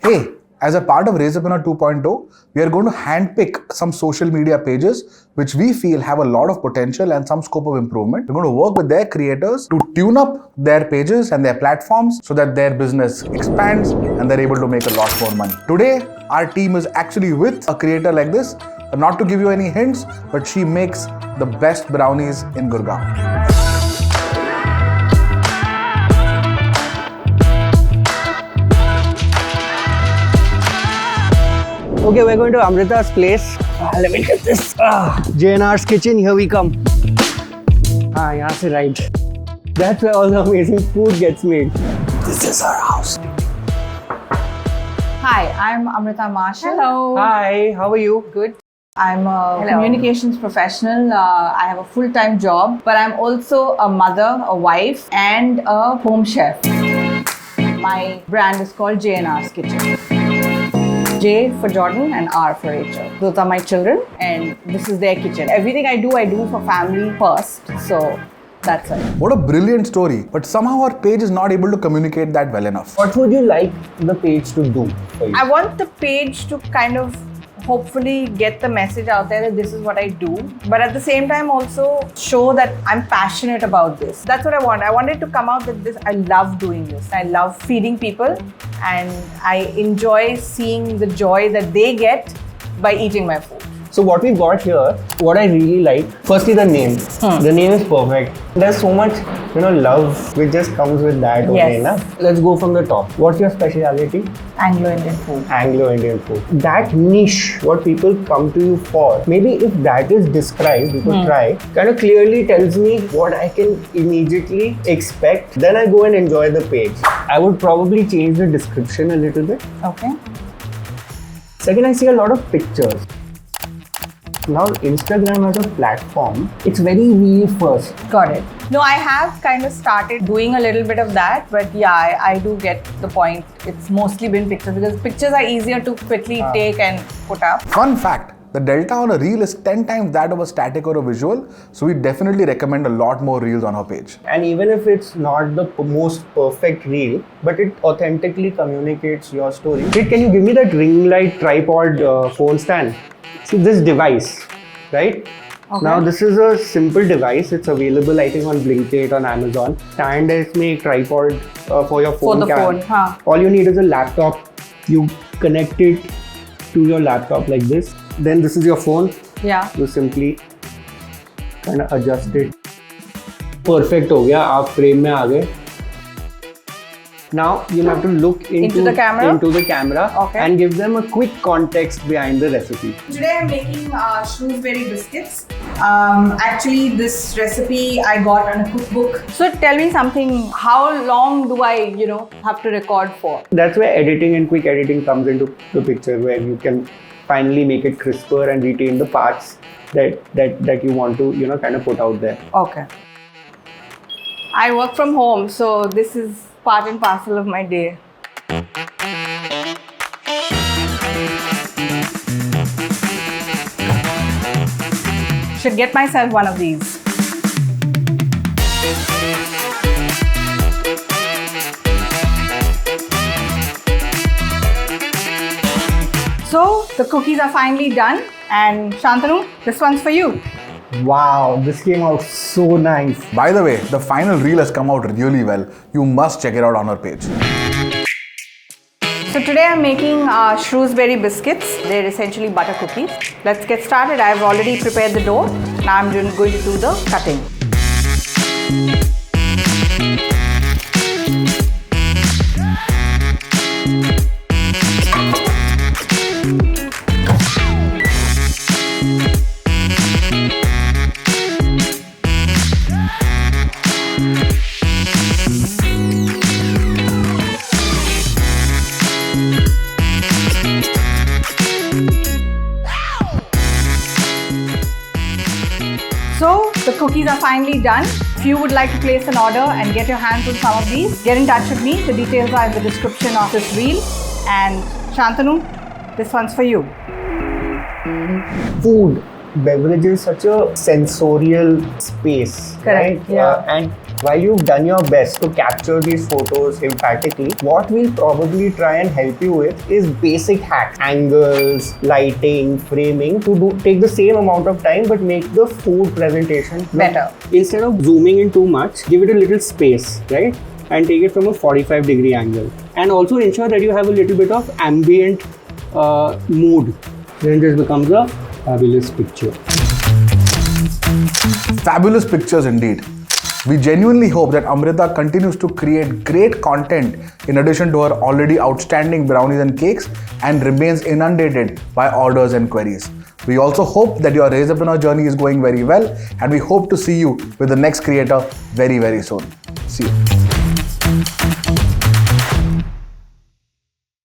Hey, as a part of Razorpreneur 2.0, we are going to handpick some social media pages which we feel have a lot of potential and some scope of improvement. We're going to work with their creators to tune up their pages and their platforms so that their business expands and they're able to make a lot more money. Today, our team is actually with a creator like this. Not to give you any hints, but she makes the best brownies in Gurgaon. Okay, we're going to Amritha's place. Let me get this. JNR's kitchen, here we come. Yahan se right. That's where all the amazing food gets made. This is our house. Hi, I'm Amritha Marshall. Hello. Hi, how are you? Good. I'm a Hello. communications professional. I have a full-time job, but I'm also a mother, a wife, and a home chef. My brand is called JNR's Kitchen. J for Jordan and R for Rachel. Those are my children and this is their kitchen. Everything I do for family first. So that's it. What a brilliant story, but somehow our page is not able to communicate that well enough. What would you like the page to do for you? I want the page to kind of hopefully get the message out there that this is what I do, but at the same time also show that I'm passionate about this. That's what I want. I wanted to come out with this. I love doing this. I love feeding people and I enjoy seeing the joy that they get by eating my food. So what we got here, what I really like, firstly the name. The name is perfect. There's so much, love which just comes with that only. Yes. Let's go from the top. What's your speciality? Anglo-Indian food. Anglo-Indian food. That niche, what people come to you for, maybe if that is described, you could try, kind of clearly tells me what I can immediately expect. Then I go and enjoy the page. I would probably change the description a little bit. Okay. Second, I see a lot of pictures. Now, Instagram as a platform, it's very reel first. Got it. No, I have kind of started doing a little bit of that, but yeah, I do get the point. It's mostly been pictures because pictures are easier to quickly take and put up. Fun fact, the delta on a reel is 10 times that of a static or a visual, so we definitely recommend a lot more reels on our page. And even if it's not the most perfect reel, but it authentically communicates your story. Wait, can you give me that ring light tripod phone stand? See this device, right? Okay. Now this is a simple device. It's available, I think, on Blinkit, on Amazon. Stand है इसमें एक tripod for your phone. For the phone, हाँ. All you need is a laptop. You connect it to your laptop like this. Then this is your phone. Yeah. You simply kind of adjust it. Perfect हो गया. आप frame में आ गए. Now you have to look into the camera, okay, and give them a quick context behind the recipe. Today I'm making shrewsbury biscuits. Actually, this recipe I got on a cookbook. So tell me something. How long do I, have to record for? That's where editing and quick editing comes into the picture, where you can finally make it crisper and retain the parts that you want to, kind of put out there. Okay. I work from home, so this is part and parcel of my day. Should get myself one of these. So the cookies are finally done, and Shantanu, this one's for you. Wow, this came out so nice. By the way, the final reel has come out really well. You must check it out on our page. So today I'm making shrewsbury biscuits. They're essentially butter cookies. Let's get started. I've already prepared the dough. Now I'm going to do the cutting. So the cookies are finally done. If you would like to place an order and get your hands on some of these, get in touch with me. The details are in the description of this reel. And Shantanu, this one's for you. Food beverage is such a sensorial space, Correct, right? yeah. And while you've done your best to capture these photos emphatically, what we'll probably try and help you with is basic hacks, angles, lighting, framing to take the same amount of time but make the food presentation Better. Instead of zooming in too much, give it a little space, right? And take it from a 45-degree angle. And also ensure that you have a little bit of ambient mood. Then this becomes a fabulous picture. Fabulous pictures indeed. We genuinely hope that Amritha continues to create great content in addition to her already outstanding brownies and cakes and remains inundated by orders and queries. We also hope that your Razorpreneur journey is going very well, and we hope to see you with the next creator very, very soon. See you.